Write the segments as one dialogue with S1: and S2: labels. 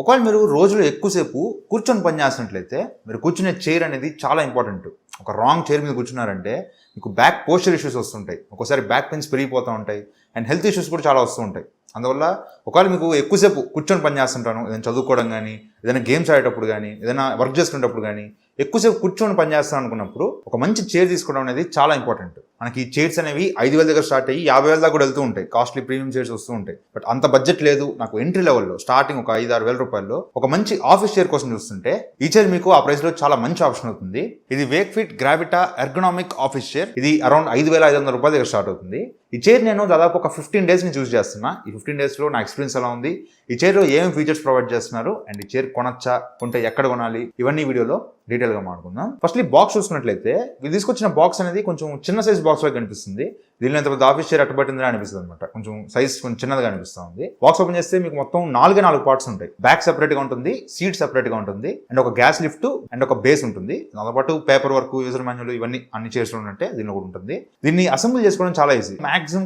S1: ఒకవేళ మీరు రోజులో ఎక్కువసేపు కూర్చొని పని చేస్తున్నట్లయితే మీరు కూర్చునే చైర్ అనేది చాలా ఇంపార్టెంట్. ఒక రాంగ్ చైర్ మీద కూర్చున్నారంటే మీకు బ్యాక్ పోస్చర్ ఇష్యూస్ వస్తుంటాయి, ఒక్కోసారి బ్యాక్ పెయిన్స్ పెరిగిపోతూ ఉంటాయి అండ్ హెల్త్ ఇష్యూస్ కూడా చాలా వస్తూ ఉంటాయి. అందువల్ల ఒకవేళ మీకు ఎక్కువసేపు కూర్చొని పని చేస్తుంటాను, ఏదైనా చదువుకోవడం కానీ, ఏదైనా గేమ్స్ ఆడేటప్పుడు కానీ, ఏదైనా వర్క్ చేసుకునేటప్పుడు కానీ ఎక్కువసేపు కూర్చొని పని చేస్తాను అనుకున్నప్పుడు ఒక మంచి చైర్ తీసుకోవడం అనేది చాలా ఇంపార్టెంట్. మనకి చైర్స్ అనేవి 5,000 దగ్గర స్టార్ట్ అయ్యి 50,000 దాకా కూడా వెళ్తూ ఉంటాయి. కాస్ట్లీ ప్రీమియం చైర్స్ వస్తూ ఉంటాయి. బట్ అంత బడ్జెట్ లేదు, నాకు ఎంట్రీ లెవెల్లో స్టార్టింగ్ ఒక 5-6 వేల రూపాయల్లో ఒక మంచి ఆఫీస్ చైర్ కోసం చూస్తుంటే ఈ చైర్ మీకు ఆ ప్రైస్ లో చాలా మంచి ఆప్షన్ అవుతుంది. ఇది వేక్ఫిట్ గ్రావిటా ఎర్గనామిక్ ఆఫీస్ చైర్. ఇది అరౌండ్ 5,500 రూపాయల దగ్గర స్టార్ట్ అవుతుంది. ఈ చైర్ నేను దాదాపు ఒక 15 డేస్ నుంచి యూజ్ చేస్తున్నా. ఈ 15 డేస్లో నా ఎక్స్పీరియన్స్ ఎలా ఉంది, ఈ చైర్లో ఏమేమి ఫీచర్స్ ప్రొవైడ్ చేస్తున్నారు అండ్ ఈ చైర్ కొనొచ్చా, కొంటే ఎక్కడ కొనాలి, ఇవన్నీ వీడియోలో డీటెయిల్గా మాట్లాడుకుందాం. ఫస్ట్లీ బాక్స్ చూసుకున్నట్లయితే వీళ్ళు తీసుకొచ్చిన బాక్స్ అనేది కొంచెం చిన్న సైజ్ బాక్స్ లాగా కనిపిస్తుంది. దీనిలో ఎంత పెద్ద ఆఫీస్ చైర్ అట్టుబట్టిందని అనిపిస్తుంది అనమాట. కొంచెం సైజ్ కొంచెం చిన్నదిగా అనిపిస్తూ ఉంది. బాక్స్ ఓపెన్ చేస్తే మీకు మొత్తం 4 పార్ట్స్ ఉంటాయి. బ్యాక్ సెపరేట్ గా ఉంటుంది, సీట్ సెపరేట్ గా ఉంటుంది అండ్ ఒక గ్యాస్ లిఫ్ట్ అండ్ ఒక బేస్ ఉంటుంది. దాంతో పాటు పేపర్ వర్క్, యూజర్ మాన్యువల్ ఇవన్నీ అన్ని చైర్స్ ఉన్నట్టే దీనిలో కూడా ఉంటుంది. దీన్ని అసెంబుల్ చేసుకోవడం చాలా ఈజీ. మాక్సిమం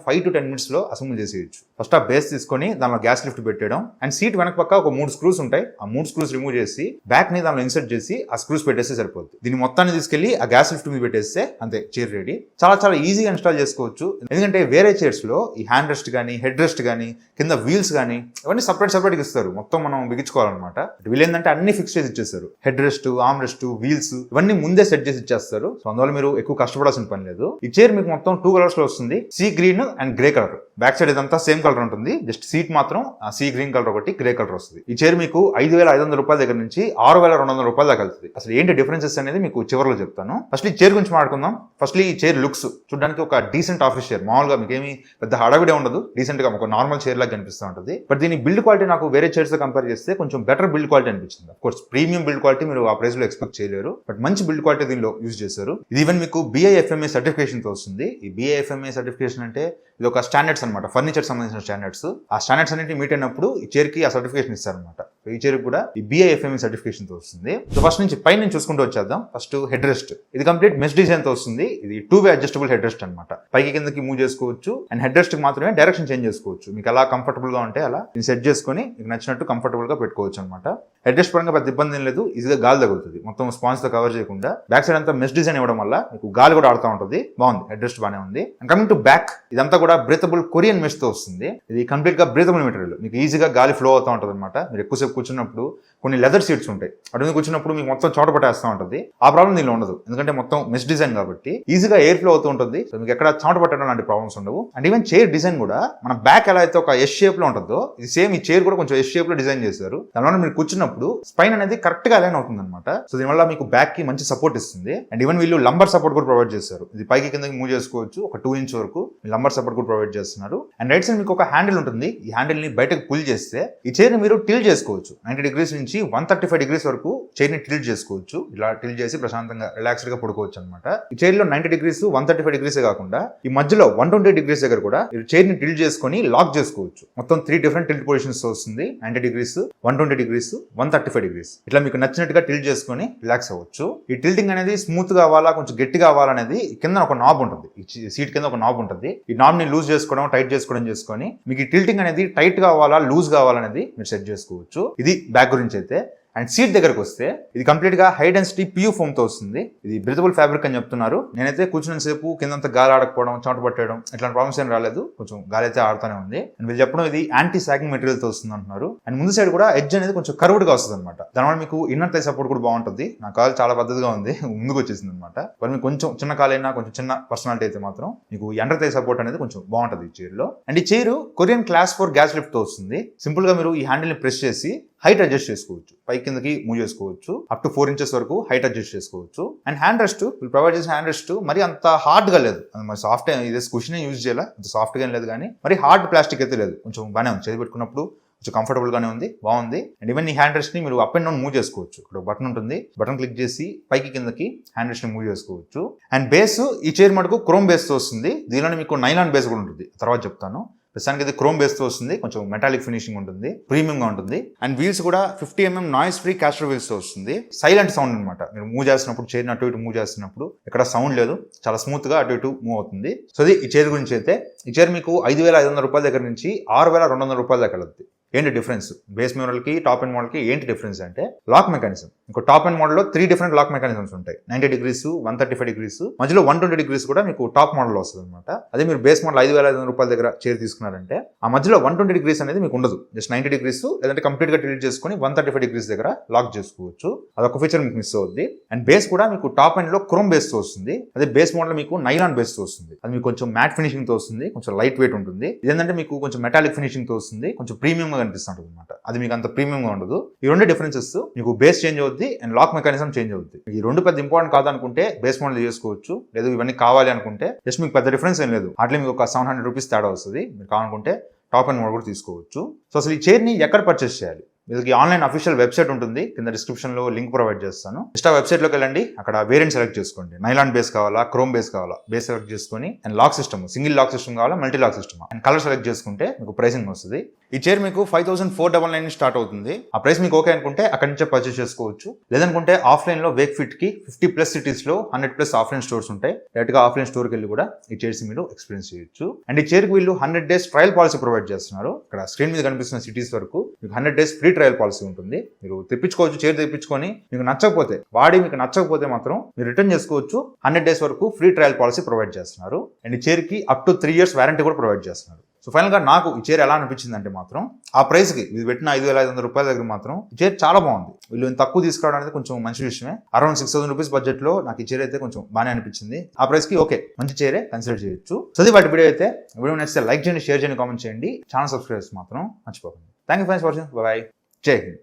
S1: 5 to 10 minutes లో అసెంబుల్ చేసేయచ్చు. ఫస్ట్ ఆ బేస్ తీసుకొని దానిలో గ్యాస్ లిఫ్ట్ పెట్టడం అండ్ సీట్ వెనక పక్క ఒక 3 స్క్రూస్ ఉంటాయి. ఆ 3 స్క్రూస్ రిమూవ్ చేసి బ్యాక్ ని దానిలో ఇన్సర్ట్ చేసి ఆ స్క్రూస్ పెట్టేస్తే సరిపోతుంది. దీన్ని మొత్తాన్ని తీసుకెళ్లి ఆ గ్యాస్ లిఫ్ట్ మీద పెట్టేస్తే అంతే, చైర్ రెడీ. చాలా ఈజీగా ఇన్స్టాల్ చేసుకోవచ్చు. ఎందుకంటే వేరే చైర్స్ లో ఈ హ్యాండ్ రెస్ట్ కానీ, హెడ్ రెస్ట్ కానీ, కింద వీల్స్ కానీ ఇవన్నీ సపరేట్ ఇస్తారు. మొత్తం మనం బిగించుకోవాలన్నమాట. వీళ్ళు ఏంటంటే అన్ని ఫిక్స్ చేసి ఇచ్చేస్తారు. Head rest, arm rest, wheels ఇవన్నీ ముందే సెట్ చేసి ఇచ్చేస్తారు. సో అందువల్ల మీరు ఎక్కువ కష్టపడాల్సిన పని లేదు. ఈ చైర్ మీకు మొత్తం 2 కలర్స్ లో వస్తుంది, sea green and grey colour. Back side ఇదంతా సేమ్ కలర్ ఉంటుంది. జస్ట్ సీట్ మాత్రం సీ గ్రీన్ కలర్ ఒకటి, గ్రే కలర్ వస్తుంది. ఈ చైర్ మీకు 5,500 రూపాయల దగ్గర నుంచి 6,200 రూపాయల దాకా వెళ్తుంది. అసలు ఏంటి డిఫరెన్సెస్ అనేది మీకు చివరిలో చెప్తాను. ఫస్ట్ ఈ చైర్ గురించి మాట్లాడుకుందాం. ఫస్ట్లీ ఈ చైర్ లుక్స్ చూడడానికి ఒక డీసెంట్ ఆఫీస్ చైర్. మామూలుగా మీకు ఏమి పెద్ద హడావిడే ఉండదు, డీసెంట్ గా ఒక నార్మల్ చైర్ లాగా కనిపిస్తూ ఉంటుంది. బట్ దీని బిల్డ్ క్వాలిటీ నాకు వేరే చైర్స్ తో కంపేర్ చేస్తే కొంచెం బెటర్ బిల్డ్ క్వాలిటీ అనిపించింది. Of course premium build quality మీరు ఆ ప్రైస్ లో ఎక్స్పెక్ట్ చేయలేరు, బట్ మంచి బిల్డ్ క్వాలిటీ దీనిలో యూజ్ చేశారు. ఇది ఈవెన్ మీకు BIFMA సర్టిఫికేషన్ తో వస్తుంది. ఈ BIFMA సర్టిఫికేషన్ అంటే ఇది ఒక స్టాండర్డ్స్ అనమాట, ఫర్నిచర్ సంబంధించిన స్టాండర్డ్స్. ఆ స్టాండర్డ్స్ అన్నింటి మీట్ అయినప్పుడు ఈ చైర్ కి ఆ సర్టిఫికేషన్ ఇస్తారనమాట. ఈ చైర్ కూడా ఈ BIFMA సర్టిఫికేషన్ తో వస్తుంది. సో ఫస్ట్ నుంచి పైన నుంచి చూసుకుంటూ వచ్చేద్దాం. First head rest. ఇది కంప్లీట్ మెష్ డిజైన్ తో వస్తుంది. ఇది 2-way అడ్జస్టబుల్ హెడ్ రెస్ట్ అనమాట. పైకి కిందకి మూవ్ చేసుకోవచ్చు అండ్ హెడ్ రెస్ట్ కి మాత్రమే డైరెక్షన్ చేంజ్ చేసుకోవచ్చు. మీకు ఎలా కంఫర్టబుల్ గా ఉంటే అలా దీన్ని సెట్ చేసుకొని మీకు నచ్చినట్టు కంఫర్టబుల్ గా పెట్టుకోవచ్చు అనమాట. హెడ్ రెస్ట్ పరంగా పెద్ద ఇబ్బంది ఏం లేదు, ఈజీగా గాలి తగులుతుంది. మొత్తం స్పాన్స్ తో కవర్ చేయకుండా బ్యాక్ సైడ్ అంతా మెష్ డిజైన్ ఇవ్వడం వల్ల మీకు గాలి కూడా ఆడుతూ ఉంటుంది. బాగుంది, హెడ్ రెస్ట్ బాగానే ఉంది. అండ్ కమింగ్ టు బ్యాక్, ఇదంతా కూడా బ్రీతబుల్ కొరియన్ మెష్ తో వస్తుంది. ఇది కంప్లీట్ గా బ్రీతబుల్ మెటీరియల్. మీకు ఈజీగా గాలి ఫ్లో అవుతూ ఉంటుంది అనమాట. మీరు ఎక్కువసేపు కూర్చున్నప్పుడు కొన్ని లెదర్ సీట్స్ ఉంటాయి, అటు కూర్చున్నప్పుడు మీకు మొత్తం చోట పట్టేస్తూ ఉంటుంది. ఆ ప్రాబ్లం దీనిలో ఉండదు, ఎందుకంటే మొత్తం మెష్ డిజైన్ కాబట్టి ఈజీగా ఎయిర్ ఫ్లో అవుతూ ఉంటుంది. సో మీకు ఎక్కడ చోట పట్టడం లాంటి ప్రాబ్లమ్స్ ఉండవు. అండ్ ఈవెన్ చైర్ డిజైన్ కూడా మన బ్యాక్ ఎలా అయితే ఒక ఎస్ షేప్ లో ఉంటుందో, ఇది సేమ్ ఈ చైర్ కూడా కొంచెం ఎస్ షేప్ లో డిజైన్ చేశారు. దానివల్ల మీరు కూర్చున్నప్పుడు స్పైన్ అనేది కరెక్ట్ గా అలైన్ అవుతుంది అనమాట. సో దీనివల్ల మీకు బ్యాక్ కి మంచి సపోర్ట్ ఇస్తుంది. అండ్ ఈవెన్ వీళ్ళు లంబర్ సపోర్ట్ కూడా ప్రొవైడ్ చేస్తారు. ఇది పైకి కిందకి మూవ్ చేసుకోవచ్చు. ఒక 2 ఇంచ్ వరకు లంబర్ సపోర్ట్ కూడా ప్రొవైడ్ చేస్తున్నారు. అండ్ రైట్ సైడ్ మీకు ఒక హ్యాండిల్ ఉంటుంది. ఈ హ్యాండిల్ ని బయటకు పుల్ చేస్తే ఈ చైర్ ని మీరు టిల్ట్ చేసుకోవచ్చు. 90 degrees నుంచి 135 degrees వరకు చైర్ ని టిల్ట్ చేసుకోవచ్చు. ఇలా టిల్ట్ చేసి ప్రశాంతంగా రిలాక్స్డ్ గా పడుకోవచ్చు అనమాట. ఈ చైర్ లో 90 degrees 135 degrees కాకుండా ఈ మధ్యలో 120 degrees దగ్గర కూడా మీరు చైర్ ని టిల్ట్ చేసుకొని లాక్ చేసుకోవచ్చు. మొత్తం 3 డిఫరెంట్ టిల్ట్ పొజిషన్స్ వస్తుంది. 90 degrees, 120 degrees, 135 degrees. ఇట్లా మీకు నచ్చినట్టుగా టిల్ట్ చేసుకొని రిలాక్స్ అవ్వచ్చు. ఈ టిల్టింగ్ అనేది స్మూత్ కావాలా, కొంచెం గట్టి కావాలనేది కింద ఒక నాబ్ ఉంటుంది. ఈ సీట్ కింద ఒక నాబ్ ఉంటుంది. ఈ నాబ్ ని లూజ్ చేసుకోవడం, టైట్ చేసుకోవడం చేసుకొని మీకు ఈ టిల్టింగ్ అనేది టైట్ కావాలా, లూజ్ కావాలనేది మీరు సెట్ చేసుకోవచ్చు. ఇది బ్యాక్ గురించి అయితే. అండ్ సీట్ దగ్గరకు వస్తే ఇది కంప్లీట్ గా హై డెన్సిటీ PU ఫోమ్ తో వస్తుంది. ఇది బ్రీతబుల్ ఫ్యాబ్రిక్ అని చెప్తున్నారు. నేనైతే కూర్చున్న సేపు కిందంతా గాలి ఆడకపోవడం, చెమట పట్టడం ఇట్లాంటి ప్రాబ్లమ్స్ ఏం రాలేదు. కొంచెం గాలి అయితే ఆడుతూనే ఉంది. అండ్ వీళ్ళు చెప్పడం ఇది యాంటీ సాగింగ్ మెటీరియల్ తో వస్తుంది అంటున్నారు. అండ్ ముందు సైడ్ కూడా ఎడ్జ్ అనేది కొంచెం కర్వ్డ్ గా వస్తుంది అనమాట. దానివల్ల మీకు ఇన్నర్ థై సపోర్ట్ కూడా బాగుంటుంది. నా కాలు చాలా పద్ధతిగా ఉంది, ముందుకు వచ్చేసింది అనమాట. మరి మీకు కొంచెం చిన్న కాలైనా, కొంచెం చిన్న పర్సనాలిటీ అయితే మాత్రం మీకు అండర్ థై సపోర్ట్ అనేది కొంచెం బాగుంటుంది ఈ చైర్ లో. అండ్ ఈ chair Korean class 4 gas lift తో వస్తుంది. సింపుల్ గా మీరు ఈ హ్యాండిల్ ని ప్రెస్ చేసి హైట్ అడ్జస్ట్ చేసుకోవచ్చు. పై కిందకి మూవ్ చేసుకోవచ్చు. అప్ టు 4 inches వరకు హైట్ అడ్జస్ట్ చేసుకోవచ్చు. అండ్ హ్యాండ్ రెస్ట్ వీళ్ళు ప్రొవైడ్ చేసిన హ్యాండ్ రెస్ట్ మరి అంత హార్డ్ గా లేదు. మరి సాఫ్ట్ ఇదే కుషన్ యూజ్ చేయాలి, అంత సాఫ్ట్ గా లేదు, కానీ మరి హార్డ్ ప్లాస్టిక్ అయితే లేదు. కొంచెం బాగానే ఉంది. చేతి పెట్టుకున్నప్పుడు కొంచెం కంఫర్టబుల్ గానే ఉంది, బాగుంది. అండ్ ఈవెన్ ఈ హ్యాండ్ రెస్ట్ ని మీరు అప్ అండ్ డౌన్ మూవ్ చేసుకోవచ్చు. ఇక్కడ ఒక బటన్ ఉంటుంది, బటన్ క్లిక్ చేసి పైకి కిందకి హ్యాండ్ రెస్ట్ ని మూవ్ చేసుకోవచ్చు. అండ్ బేస్ ఈ చైర్ మటుకు క్రోమ్ బేస్ తో వస్తుంది. దీనిలో మీకు నైలాన్ బేస్ కూడా ఉంటుంది, తర్వాత చెప్తాను. ప్రస్తుతానికి ఇది క్రోమ్ బేస్ తో వస్తుంది. కొంచెం మెటాలిక్ ఫినిషింగ్ ఉంటుంది, ప్రీమియం గా ఉంటుంది. అండ్ వీల్స్ కూడా 50 mm noise free castor wheels తో వస్తుంది. సైలెంట్ సౌండ్ అనమాట. మీరు మూవ్ చేస్తున్నప్పుడు, చైర్ అటు ఇటు మూవ్ చేస్తున్నప్పుడు ఎక్కడ సౌండ్ లేదు, చాలా స్మూత్ గా అటు ఇటు మూవ్ అవుతుంది. సో ఇది ఈ చైర్ గురించి అయితే. ఈ చైర్ మీకు 5,500 రూపాయల దగ్గర నుంచి 6,200 రూపాయల దాకా వెళ్తుంది. ఏంటి డిఫరెన్స్ బేస్ మోడల్కి టాప్ అండ్ మోడల్కి ఏంటి డిఫరెన్స్ అంటే లాక్ మెకానిజం. ఇంకో టాప్ అండ్ మోడల్లో 3 డిఫరెంట్ లాక్ మెకానిజమ్స్ ఉంటాయి. 90 degrees, 135 degrees, మధ్యలో 120 degrees కూడా మీకు టాప్ మోడల్ వస్తుంది అనమాట. అదే మీరు బేస్ మోడల్ 5,500 రూపాయల దగ్గర చైర్ తీసుకున్నారంటే ఆ మధ్యలో 120 degrees అనేది మీకు ఉండదు. జస్ట్ 90 degrees లేదంటే కంప్లీట్ గా డిలీట్ చేసుకుని 135 degrees దగ్గర లాక్ చేసుకోవచ్చు. అదొక ఫీచర్ మీకు మిస్ అవుద్ది. అండ్ బేస్ కూడా మీకు టాప్ అండ్ లో క్రోమ్ బేస్ తో వస్తుంది. అదే బేస్ మోడల్ మీకు నైలాన్ బేస్ తో వస్తుంది. అది మీకు కొంచెం మ్యాట్ ఫినిషింగ్ తో వస్తుంది, కొంచెం లైట్ వెయిట్ ఉంటుంది. ఇదేంటంటే మీకు కొంచెం మెటాలిక్ ఫినిషింగ్ తో వస్తుంది, కొంచెం ప్రీమియం గా కనిపిస్తుంటుంది అనమాట. అది మీకు అంత ప్రీమియం గా ఉండదు. ఈ రెండు డిఫరెన్సెస్ మీకు బేస్ చేంజ్ అవుద్ది అండ్ లాక్ మెకానిజం చేంజ్ అవుద్ది. ఈ రెండు పెద్ద ఇంపార్టెంట్ కాదనుకుంటే బేస్ మోడల్ చేసుకోవచ్చు. లేదు ఇవన్నీ కావాలి అనుకుంటే జస్ట్ మీకు పెద్ద డిఫరెన్స్ ఏం లేదు. అట్లే మీకు ఒక 700 రూపీస్ తేడా వస్తుంది. మీరు కావాలనుకుంటే టాప్ అండ్ మోడల్ కూడా తీసుకోవచ్చు. సో అసలు ఈ చైర్ని ఎక్కడ పర్చేస్ చేయాలి? వీళ్ళకి ఆన్లైన్ అఫీషియల్ వెబ్సైట్ ఉంటుంది, కింద డిస్క్రిప్షన్ లో లింక్ ప్రొవైడ్ చేస్తాను. జస్ట్ ఆ వెబ్సైట్ లోకి వెళ్ళండి, అక్కడ వేరియంట్ సెలెక్ట్ చేసుకోండి. నైలాన్ బేస్ కావాలా, క్రోమ్ బేస్ కావాలా, బేస్ సెలెక్ట్ చేసుకొని and lock system, single lock system కావాలా, multi lock system and colour select చేసుకుంటే మీకు ప్రైసింగ్ వస్తుంది. ఈ చైర్ మీకు 5,499 స్టార్ట్ అవుతుంది. ఆ ప్రైస్ మీకు ఓకే అనుకుంటే అక్కడి నుంచే పర్చేస్ చేసుకోవచ్చు. లేదనుకుంటే ఆఫ్లైన్ లో వేక్ ఫిట్ కి 50+ సిటీస్ లో 100+ ఆఫ్లైన్ స్టోర్స్ ఉంటాయి. డైరెక్ట్ గా ఆఫ్లైన్ స్టోర్ కి వెళ్ళి కూడా ఈ చైర్స్ మీరు ఎక్స్పీరియన్స్ చేయొచ్చు. అండ్ ఈ చైర్ కి వీళ్ళు 100 days ట్రయల్ పాలసీ ప్రొవైడ్ చేస్తున్నారు. ఇక్కడ స్క్రీన్ మీద కనిపిస్తున్న సిటీస్ వరకు మీకు 100 days ఫ్రీ ట్రయల్ పాలసీ ఉంటుంది. మీరు తెప్పించుకోవచ్చు, చైర్ తెప్పించుకొని మీకు నచ్చకపోతే, వాడి మీకు నచ్చకపోతే మాత్రం మీరు రిటర్న్ చేసుకోవచ్చు. 100 days వరకు ఫ్రీ ట్రయల్ పాలసీ ప్రొవైడ్ చేస్తున్నారు. అండ్ ఈ చైర్ కి అప్ టు 3 years వారంటీ కూడా ప్రొవైడ్ చేస్తున్నారు. సో ఫైనల్ గా నాకు ఈ చైర్ ఎలా అనిపించింది అంటే మాత్రం ఆ ప్రైస్ కి ఇది పెట్టిన 5,500 రూపాయల దగ్గర మాత్రం ఈ చైర్ చాలా బాగుంది. వీళ్ళు ఇంత తక్కువ తీసుకురావడం అనేది కొంచెం మంచి విషయమే. అరౌండ్ 6,000 రూపీస్ బడ్జెట్ లో నాకు ఈ చైర్ అయితే కొంచెం బాగానే అనిపించింది. ఆ ప్రైస్ కి ఓకే, మంచి చైరే కన్సిడర్ చేయొచ్చు. సో అది వాటి వీడియో అయితే, వీడియో నచ్చితే లైక్ చేయండి, షేర్ చేయండి, కామెంట్ చేయండి. ఛానల్ సబ్స్క్రైబ్ మాత్రం మర్చిపోకండి. Thank you for watching. By. జై హింద్.